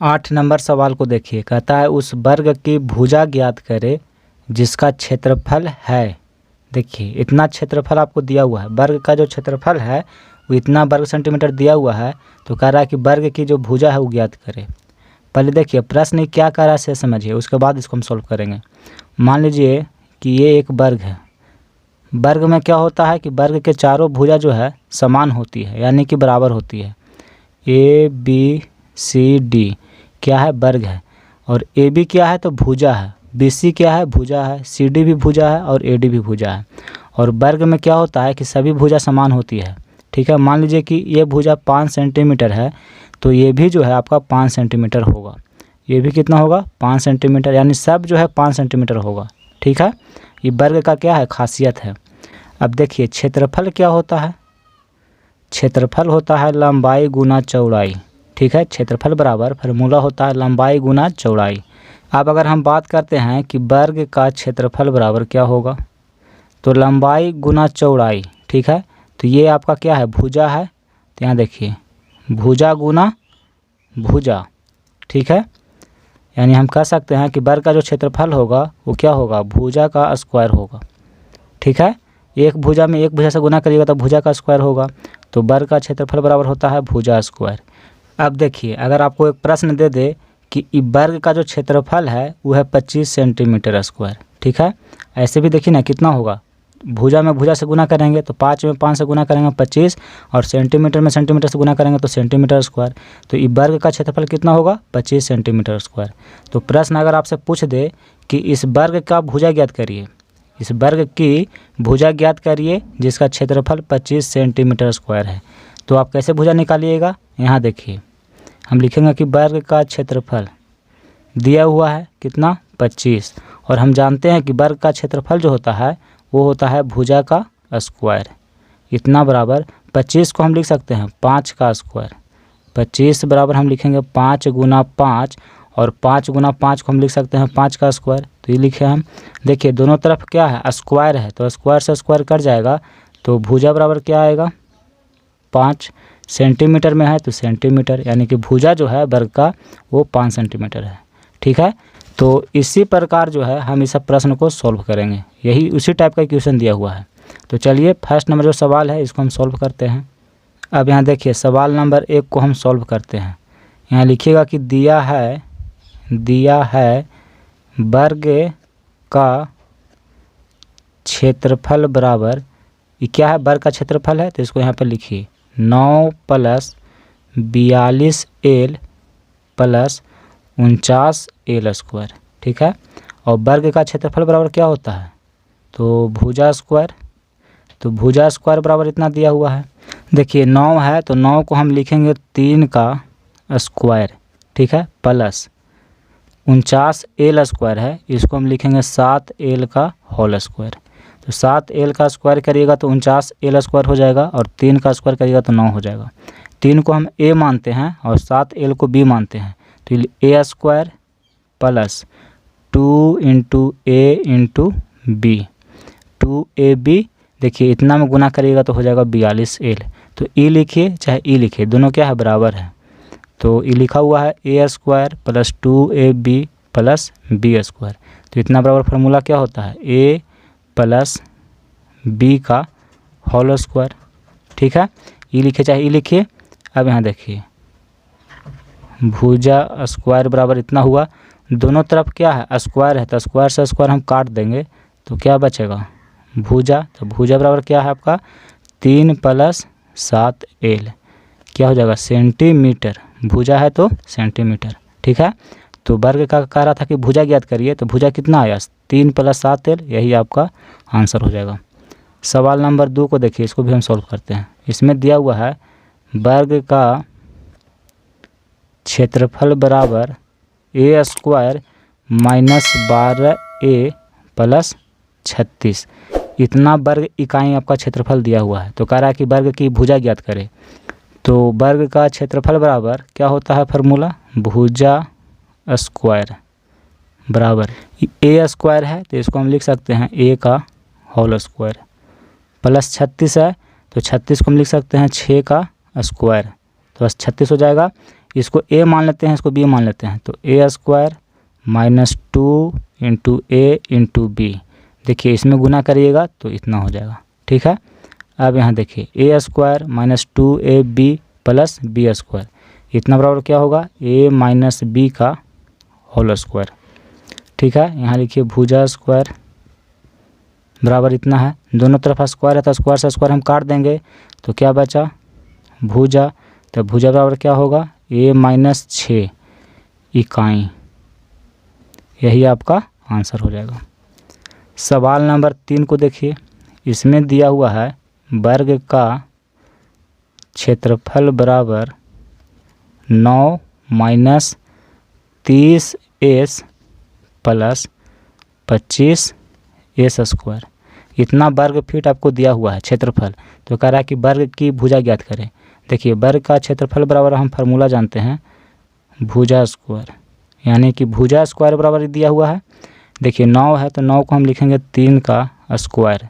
8 number सवाल को देखिए, कहता है उस वर्ग की भुजा ज्ञात करे जिसका क्षेत्रफल है। देखिए इतना क्षेत्रफल आपको दिया हुआ है, वर्ग का जो क्षेत्रफल है वो इतना वर्ग सेंटीमीटर दिया हुआ है, तो कह रहा है कि वर्ग की जो भुजा है वो ज्ञात करे। पहले देखिए प्रश्न क्या कह रहा है से समझिए, उसके बाद इसको हम सॉल्व करेंगे। मान लीजिए कि ये एक वर्ग है। वर्ग में क्या होता है कि वर्ग के चारों भुजा जो है समान होती है, यानी कि बराबर होती है। ए बी सी डी क्या है, वर्ग है। और ए बी क्या है तो भुजा है, बी सी क्या है भुजा है, सी डी भी भुजा है और ए डी भी भुजा है। और वर्ग में क्या होता है कि सभी भुजा समान होती है। ठीक है, मान लीजिए कि ये भुजा 5 सेंटीमीटर है, तो ये भी जो है आपका 5 सेंटीमीटर होगा। ये भी कितना होगा 5 सेंटीमीटर, यानी सब जो है 5 सेंटीमीटर होगा। ठीक है, ये वर्ग का क्या है खासियत है। अब देखिए क्षेत्रफल क्या होता है, क्षेत्रफल होता है लंबाई गुना चौड़ाई। ठीक है, क्षेत्रफल बराबर फार्मूला होता है लंबाई गुना चौड़ाई। अब अगर हम बात करते हैं कि वर्ग का क्षेत्रफल बराबर क्या होगा, तो लंबाई गुना चौड़ाई। ठीक है, तो ये आपका क्या है भुजा है, तो यहाँ देखिए भुजा गुना भुजा। ठीक है, यानी हम कह सकते हैं कि वर्ग का जो क्षेत्रफल होगा वो क्या होगा भुजा का स्क्वायर होगा। ठीक है, एक भुजा में एक भुजा से गुना करिएगा तो भुजा का स्क्वायर होगा, तो वर्ग का क्षेत्रफल बराबर होता है भुजा स्क्वायर। अब देखिए अगर आपको एक प्रश्न दे दे कि वर्ग का जो क्षेत्रफल है वो है 25 सेंटीमीटर स्क्वायर। ठीक है, ऐसे भी देखिए ना कितना होगा, भुजा में भुजा से गुना करेंगे तो 5 में 5 से गुना करेंगे 25, और सेंटीमीटर में सेंटीमीटर से गुना करेंगे तो सेंटीमीटर स्क्वायर। तो ये वर्ग का क्षेत्रफल कितना होगा 25 सेंटीमीटर स्क्वायर। तो प्रश्न अगर आपसे पूछ दे कि इस वर्ग का भुजा ज्ञात करिए, इस वर्ग की भुजा ज्ञात करिए जिसका क्षेत्रफल 25 सेंटीमीटर स्क्वायर है, तो आप कैसे भुजा निकालिएगा। यहाँ देखिए हम लिखेंगे कि वर्ग का क्षेत्रफल दिया हुआ है कितना 25, और हम जानते हैं कि वर्ग का क्षेत्रफल जो होता है वो होता है भुजा का स्क्वायर। इतना बराबर 25 को हम लिख सकते हैं 5 का स्क्वायर। 25 बराबर हम लिखेंगे 5 गुना 5, और 5 गुना 5 को हम लिख सकते हैं 5 का स्क्वायर। तो ये लिखे हम, देखिए दोनों तरफ क्या है स्क्वायर है, तो स्क्वायर से स्क्वायर कट जाएगा, तो भुजा बराबर क्या आएगा 5। सेंटीमीटर में है तो सेंटीमीटर, यानी कि भुजा जो है वर्ग का वो 5 सेंटीमीटर है। ठीक है, तो इसी प्रकार जो है हम इस प्रश्न को सॉल्व करेंगे, यही उसी टाइप का क्वेश्चन दिया हुआ है। तो चलिए फर्स्ट नंबर जो सवाल है इसको हम सॉल्व करते हैं। अब यहाँ देखिए सवाल नंबर 1 को हम सॉल्व करते हैं। यहाँ लिखिएगा कि दिया है वर्ग का क्षेत्रफल बराबर, ये क्या है वर्ग का क्षेत्रफल है, तो इसको यहाँ पर लिखिए 9 + 42 L + 49 L स्क्वायर। ठीक है, और वर्ग का क्षेत्रफल बराबर क्या होता है तो भुजा स्क्वायर। तो भुजा स्क्वायर बराबर इतना दिया हुआ है। देखिए 9 है तो 9 को हम लिखेंगे 3 का स्क्वायर। ठीक है, प्लस 49 L स्क्वायर है, इसको हम लिखेंगे 7 L का होल स्क्वायर। तो 7 L का स्क्वायर करिएगा तो 49 L स्क्वायर हो जाएगा, और 3 का स्क्वायर करिएगा तो 9 हो जाएगा। 3 को हम a मानते हैं और 7 L को b मानते हैं, तो a square plus 2 × a × b, 2ab। देखिए इतना में गुना करिएगा तो हो जाएगा 42 L। तो e लिखिए चाहे e लिखिए, दोनों क्या है बराबर है। तो e लिखा हुआ है a square plus 2ab plus b square. तो इतना बराबर फार्मूला क्या होता है a प्लस b का होल स्क्वायर। ठीक है, e लिखिए चाहे e लिखिए। अब यहाँ देखिए भुजा स्क्वायर बराबर इतना हुआ, दोनों तरफ क्या है स्क्वायर है, तो स्क्वायर से स्क्वायर हम काट देंगे तो क्या बचेगा भुजा। तो भुजा बराबर क्या है आपका 3 + 7 L, क्या हो जाएगा सेंटीमीटर। भुजा है तो सेंटीमीटर। ठीक है, तो वर्ग का कह रहा था कि भुजा ज्ञात करिए, तो भुजा कितना आया 3 + 7 L, यही आपका आंसर हो जाएगा। सवाल नंबर 2 को देखिए, इसको भी हम सॉल्व करते हैं। इसमें दिया हुआ है वर्ग का क्षेत्रफल बराबर a स्क्वायर -12a + 36, इतना वर्ग इकाई आपका क्षेत्रफल दिया हुआ है। तो कह रहा है कि वर्ग की भुजा ज्ञात करें। तो वर्ग का क्षेत्रफल बराबर क्या होता है फार्मूला भुजा स्क्वायर बराबर a स्क्वायर है, तो इसको हम लिख सकते हैं a का होल स्क्वायर, प्लस 36 है तो 36 को हम लिख सकते हैं 6 का स्क्वायर, तो बस 36 हो जाएगा। इसको a मान लेते हैं, इसको b मान लेते हैं, तो a square minus 2 into a into b. देखिए इसमें गुना करिएगा तो इतना हो जाएगा, ठीक है। अब यहाँ देखिए a square minus 2ab plus b square, इतना बराबर क्या होगा, a माइनस बी का होल स्क्वायर, ठीक है। यहाँ लिखिए भुजा स्क्वायर बराबर इतना है, दोनों तरफ स्क्वायर है तो स्क्वायर से स्क्वायर हम काट देंगे, तो क्या बचा भुजा, तो भुजा बराबर क्या होगा, a माइनस 6 इकाई। यही आपका आंसर हो जाएगा। सवाल नंबर 3 को देखिए, इसमें दिया हुआ है वर्ग का क्षेत्रफल बराबर 9 minus 30s plus 25s square. इतना वर्ग फीट आपको दिया हुआ है क्षेत्रफल, तो कह रहा है कि वर्ग की भुजा ज्ञात करें। देखिए वर्ग का क्षेत्रफल बराबर हम फार्मूला जानते हैं भुजा स्क्वायर, यानी कि भुजा स्क्वायर बराबर दिया हुआ है। देखिए 9 है तो 9 को हम लिखेंगे 3 का स्क्वायर,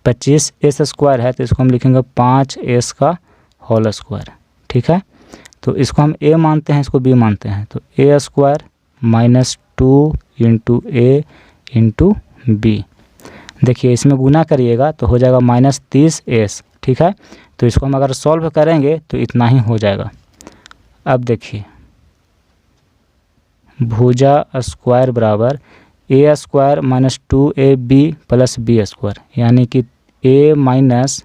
25s स्क्वायर है तो इसको हम लिखेंगे 5s का होल स्क्वायर, ठीक है। तो इसको हम a मानते हैं, इसको b मानते हैं, तो a square minus 2 into a into b. देखिए इसमें गुना करिएगा तो हो जाएगा माइनस 30s, ठीक है। तो इसको हम अगर सॉल्व करेंगे तो इतना ही हो जाएगा। अब देखिए भुजा स्क्वायर बराबर a square minus 2ab plus b square, यानी कि a माइनस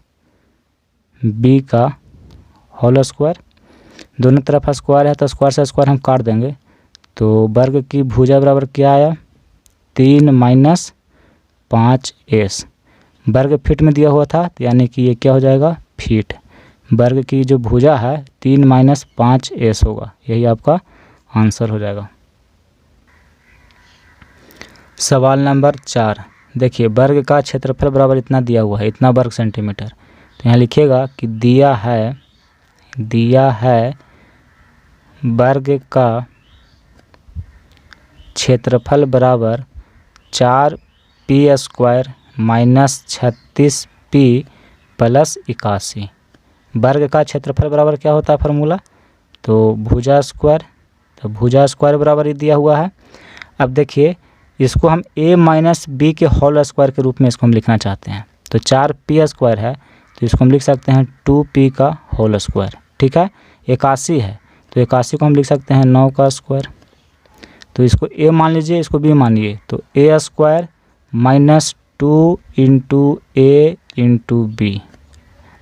बी का होल स्क्वायर। दोनों तरफ स्क्वायर है तो स्क्वायर से स्क्वायर हम काट देंगे, तो वर्ग की भुजा बराबर क्या आया, 3 माइनस 5s। वर्ग फीट में दिया हुआ था, तो यानी कि ये क्या हो जाएगा फीट। वर्ग की जो भुजा है 3 माइनस 5s होगा, यही आपका आंसर हो जाएगा। सवाल नंबर 4 देखिए, वर्ग का क्षेत्रफल बराबर इतना दिया हुआ है, इतना वर्ग सेंटीमीटर। तो यहाँ लिखिएगा कि दिया है वर्ग का क्षेत्रफल बराबर 4p square minus 36p plus 81। वर्ग का क्षेत्रफल बराबर क्या होता है फार्मूला, तो भुजा स्क्वायर, तो भुजा स्क्वायर बराबर ही दिया हुआ है। अब देखिए इसको हम a माइनस बी के होल स्क्वायर के रूप में इसको हम लिखना चाहते हैं, तो 4p स्क्वायर है तो इसको हम लिख सकते हैं 2p का होल स्क्वायर, ठीक है। 81 है तो 81 को हम लिख सकते हैं 9 का स्क्वायर। तो इसको a मान लीजिए, इसको b मानिए, तो a square minus 2 into a into b.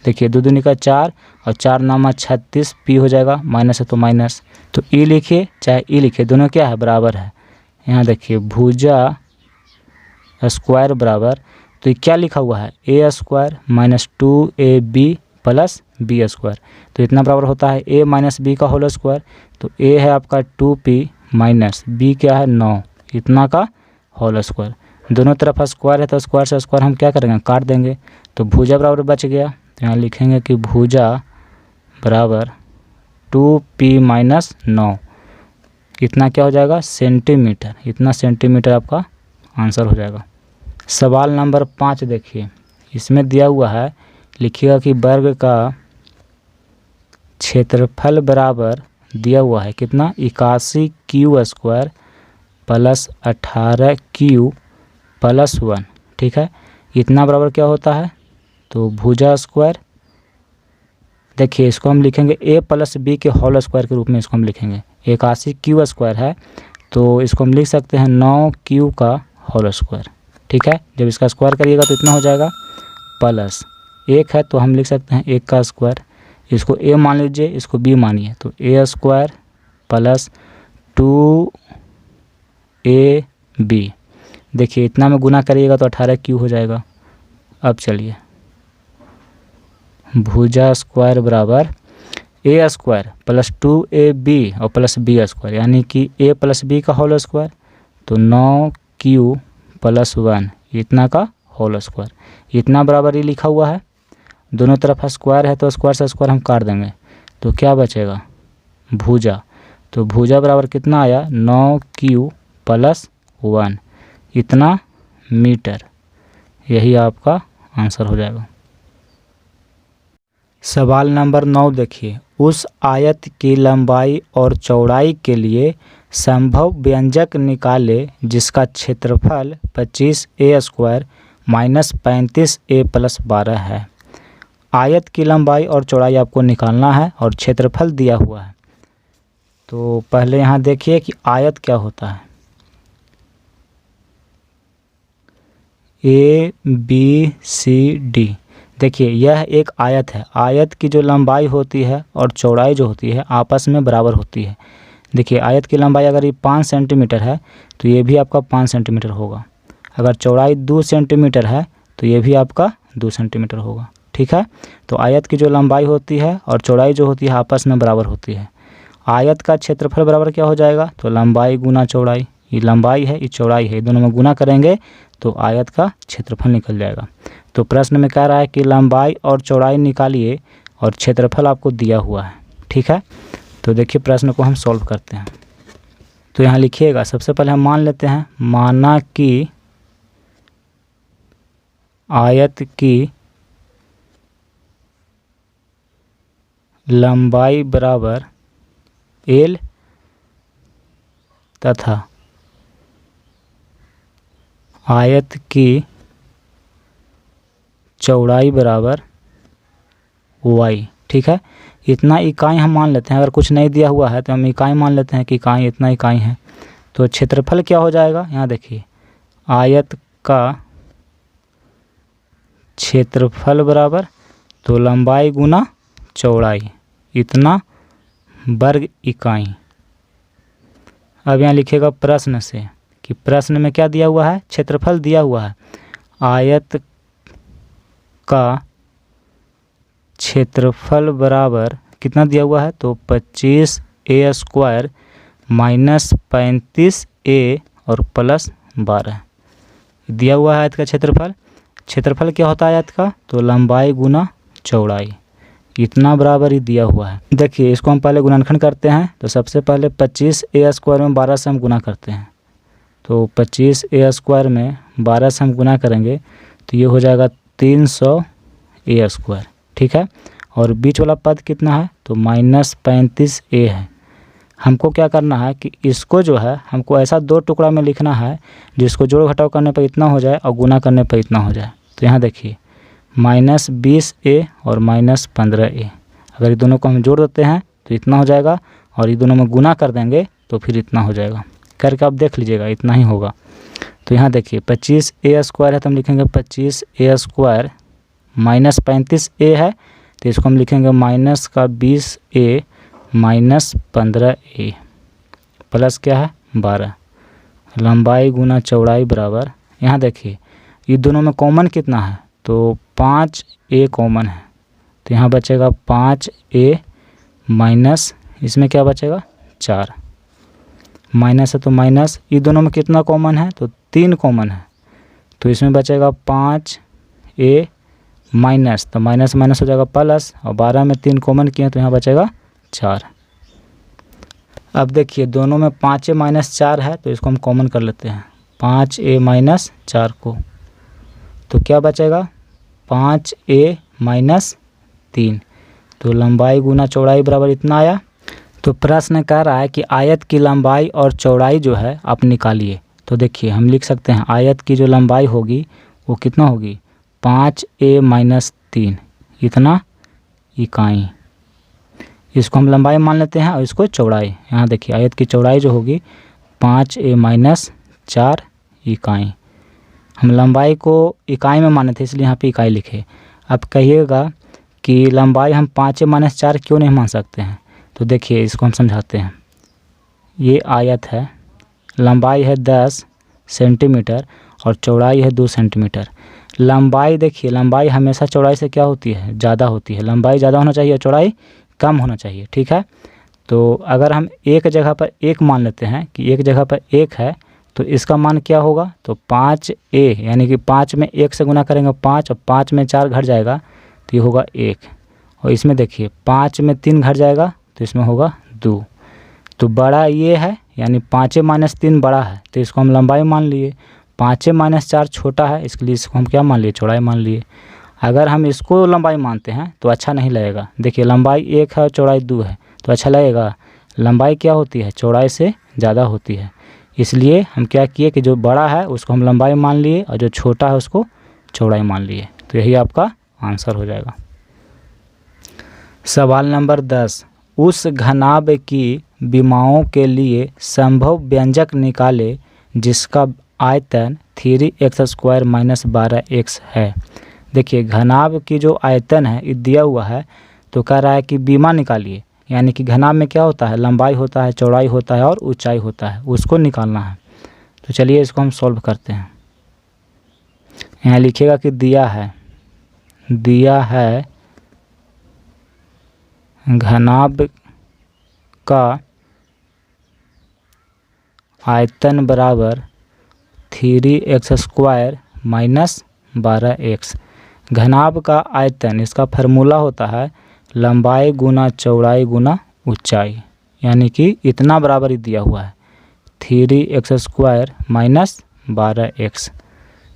देखिए 2 दूनी का 4 और 4 नामा 36p हो जाएगा, माइनस है तो माइनस, तो e लिखिए चाहे e लिखिए, दोनों क्या है बराबर है। यहाँ देखिए भुजा स्क्वायर बराबर, तो ये क्या लिखा हुआ है a square minus 2ab plus b square, तो इतना बराबर होता है a माइनस बी का होल स्क्वायर। तो a है आपका 2p माइनस b क्या है 9, इतना का होल स्क्वायर। दोनों तरफ स्क्वायर है तो स्क्वायर से स्क्वायर हम क्या करेंगे काट देंगे, तो भुजा बराबर बच गया। तो यहाँ लिखेंगे कि भुजा बराबर 2p माइनस 9, इतना क्या हो जाएगा सेंटीमीटर, इतना सेंटीमीटर आपका आंसर हो जाएगा। सवाल नंबर 5 देखिए, इसमें दिया हुआ है, लिखिएगा कि वर्ग का क्षेत्रफल बराबर दिया हुआ है कितना 81q square plus 18q plus 1, ठीक है। इतना बराबर क्या होता है, तो भुजा स्क्वायर, देखिए इसको हम लिखेंगे a प्लस बी के होल स्क्वायर के रूप में इसको हम लिखेंगे। 81q स्क्वायर है तो इसको हम लिख सकते हैं 9q का होल स्क्वायर, ठीक है। जब इसका स्क्वायर करिएगा तो इतना हो जाएगा, प्लस 1 है तो हम लिख सकते हैं 1 का स्क्वायर। इसको a मान लीजिए, इसको b मानिए, तो a स्क्वायर प्लस 2ab। देखिए इतना में गुना करिएगा तो 18q हो जाएगा। अब चलिए भुजा स्क्वायर बराबर a स्क्वायर प्लस 2ab और प्लस b स्क्वायर, यानी कि a प्लस b का होल स्क्वायर, तो 9q प्लस 1 इतना का होल स्क्वायर। इतना बराबर ही लिखा हुआ है, दोनों तरफ स्क्वायर है तो स्क्वायर से स्क्वायर हम काट देंगे, तो क्या बचेगा भुजा। तो भुजा बराबर कितना आया 9q प्लस 1 इतना मीटर, यही आपका आंसर हो जाएगा। सवाल नंबर 9 देखिए, उस आयत की लंबाई और चौड़ाई के लिए संभव व्यंजक निकाले जिसका क्षेत्रफल 25a² माइनस 35a प्लस 12 है। आयत की लंबाई और चौड़ाई आपको निकालना है और क्षेत्रफल दिया हुआ है। तो पहले यहाँ देखिए कि आयत क्या होता है। ABCD, देखिए यह एक आयत है। आयत की जो लंबाई होती है और चौड़ाई जो होती है आपस में बराबर होती है। देखिए आयत की लंबाई अगर ये 5 सेंटीमीटर है तो ये भी आपका 5 सेंटीमीटर होगा। अगर चौड़ाई 2 सेंटीमीटर है तो ये भी आपका 2 सेंटीमीटर होगा। ठीक है, तो आयत की जो लंबाई होती है और चौड़ाई जो होती है आपस में बराबर होती है। आयत का क्षेत्रफल बराबर क्या हो जाएगा, तो लंबाई गुना चौड़ाई। ये लंबाई है, ये चौड़ाई है, दोनों में गुना करेंगे तो आयत का क्षेत्रफल निकल जाएगा। तो प्रश्न में कह रहा है कि लंबाई और चौड़ाई निकालिए और क्षेत्रफल आपको दिया हुआ है। ठीक है, तो देखिए प्रश्न को हम सॉल्व करते हैं। तो यहाँ लिखिएगा, सबसे पहले हम मान लेते हैं, माना कि आयत की लंबाई बराबर L तथा आयत की चौड़ाई बराबर y। ठीक है, इतना इकाई हम मान लेते हैं। अगर कुछ नहीं दिया हुआ है तो हम इकाई मान लेते हैं कि इकाई इतना इकाई है। तो क्षेत्रफल क्या हो जाएगा, यहाँ देखिए आयत का क्षेत्रफल बराबर तो लंबाई गुना चौड़ाई, इतना वर्ग इकाई। अब यहाँ लिखेगा प्रश्न से कि प्रश्न में क्या दिया हुआ है, क्षेत्रफल दिया हुआ है। आयत का क्षेत्रफल बराबर कितना दिया हुआ है, तो 25a² माइनस 35a और प्लस 12 दिया हुआ है आयत का क्षेत्रफल। क्षेत्रफल क्या होता है आयत का, तो लंबाई गुना चौड़ाई, इतना बराबर ही दिया हुआ है। देखिए इसको हम पहले गुणनखंड करते हैं। तो सबसे पहले 25a² में 12 से हम गुना करते हैं। तो 25a² में 12 से हम गुना करेंगे तो ये हो जाएगा 300a²। ठीक है, और बीच वाला पद कितना है, तो माइनस 35a है। हमको क्या करना है कि इसको जो है हमको ऐसा 2 टुकड़ा में लिखना है जिसको जोड़ घटाव करने पर इतना हो जाए और गुना करने पर इतना हो जाए। तो यहाँ देखिए -20a और -15a, अगर ये दोनों को हम जोड़ देते हैं तो इतना हो जाएगा और ये दोनों में गुना कर देंगे तो फिर इतना हो जाएगा। करके आप देख लीजिएगा, इतना ही होगा। तो यहाँ देखिए 25a² है तो हम लिखेंगे 25a² माइनस 35a है तो इसको हम लिखेंगे माइनस का 20a माइनस 15a प्लस क्या है 12। लंबाई गुना चौड़ाई बराबर, यहाँ देखिए ये दोनों में कॉमन कितना है, तो 5a कॉमन है। तो यहाँ बचेगा 5a माइनस, इसमें क्या बचेगा 4, माइनस है तो माइनस। ये दोनों में कितना कॉमन है, तो 3 कॉमन है। तो इसमें बचेगा 5a माइनस, तो माइनस माइनस हो जाएगा प्लस, और 12 में 3 कॉमन किए तो यहाँ बचेगा 4। अब देखिए दोनों में 5a माइनस 4 है तो इसको हम कॉमन कर लेते हैं 5a माइनस 4 को। तो क्या बचेगा 5a माइनस 3। तो लंबाई गुना चौड़ाई बराबर इतना आया। तो प्रश्न कह रहा है कि आयत की लंबाई और चौड़ाई जो है आप निकालिए। तो देखिए हम लिख सकते हैं आयत की जो लंबाई होगी वो कितना होगी, 5a माइनस 3, इतना इकाई। इसको हम लंबाई मान लेते हैं और इसको चौड़ाई। यहाँ देखिए आयत की चौड़ाई जो होगी 5a माइनस 4 इकाई। हम लंबाई को इकाई में माने थे इसलिए यहाँ पे इकाई लिखे। अब कहिएगा कि लंबाई हम 5a माइनस 4 क्यों नहीं मान सकते हैं। तो देखिए इसको हम समझाते हैं। ये आयत है, लंबाई है 10 सेंटीमीटर और चौड़ाई है 2 सेंटीमीटर। लंबाई देखिए, लंबाई हमेशा चौड़ाई से क्या होती है, ज़्यादा होती है। लंबाई ज़्यादा होना चाहिए, चौड़ाई कम होना चाहिए। ठीक है, तो अगर हम एक जगह पर 1 मान लेते हैं कि एक जगह पर 1 है तो इसका मान क्या होगा, तो 5a, यानी कि 5 में 1 से गुना करेंगे 5 और 5 में 4 घट जाएगा तो ये होगा 1। और इसमें देखिए 5 में 3 घट जाएगा तो इसमें होगा 2। तो बड़ा ये है, यानी 5a माइनस 3 बड़ा है तो इसको हम लंबाई मान लिए। 5a माइनस 4 छोटा है, इसके लिए इसको हम क्या मान लिए, चौड़ाई मान लिए। अगर हम इसको लंबाई मानते हैं तो अच्छा नहीं लगेगा। देखिए लंबाई 1 है और चौड़ाई 2 है तो अच्छा लगेगा। लंबाई क्या होती है, चौड़ाई से ज़्यादा होती है। इसलिए हम क्या किए कि जो बड़ा है उसको हम लंबाई मान लिए और जो छोटा है उसको चौड़ाई मान लिए। तो यही आपका आंसर हो जाएगा। सवाल नंबर 10, उस घनाभ की विमाओं के लिए संभव व्यंजक निकाले जिसका आयतन 3x² - 12x है। देखिए घनाभ की जो आयतन है ये दिया हुआ है तो कह रहा है कि विमा निकालिए, यानी कि घनाभ में क्या होता है, लंबाई होता है, चौड़ाई होता है और ऊंचाई होता है, उसको निकालना है। तो चलिए इसको हम सॉल्व करते हैं। यहाँ लिखिएगा कि दिया है घनाभ का आयतन बराबर 3x² - 12x। घनाभ का आयतन, इसका फार्मूला होता है लंबाई गुना चौड़ाई गुना ऊंचाई, यानी कि इतना बराबर ही दिया हुआ है 3x² - 12x।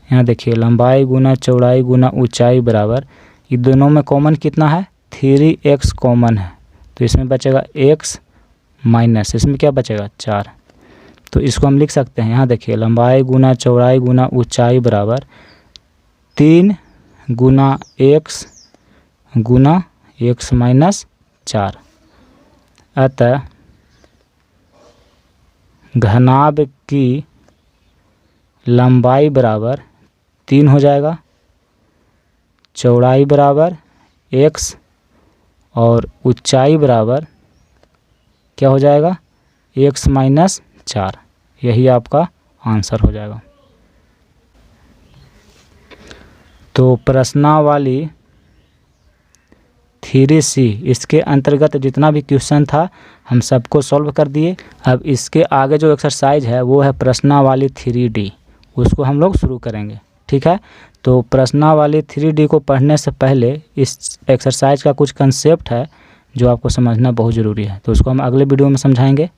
यहाँ देखिए लंबाई गुना चौड़ाई गुना ऊंचाई बराबर, ये दोनों में कॉमन कितना है, 3x कॉमन है तो इसमें बचेगा x माइनस इसमें क्या बचेगा 4। तो इसको हम लिख सकते हैं, यहाँ देखिए लंबाई गुना चौड़ाई गुना ऊंचाई बराबर 3 गुना x गुना x माइनस 4। अतः घनाभ की लंबाई बराबर 3 हो जाएगा, चौड़ाई बराबर x और ऊंचाई बराबर क्या हो जाएगा, x माइनस 4। यही आपका आंसर हो जाएगा। तो प्रश्नावली 3C इसके अंतर्गत जितना भी क्वेश्चन था हम सबको सॉल्व कर दिए। अब इसके आगे जो एक्सरसाइज है वो है प्रश्नावली 3D, उसको हम लोग शुरू करेंगे। ठीक है, तो प्रश्नावली 3D को पढ़ने से पहले इस एक्सरसाइज का कुछ कंसेप्ट है जो आपको समझना बहुत ज़रूरी है, तो उसको हम अगले वीडियो में समझाएंगे।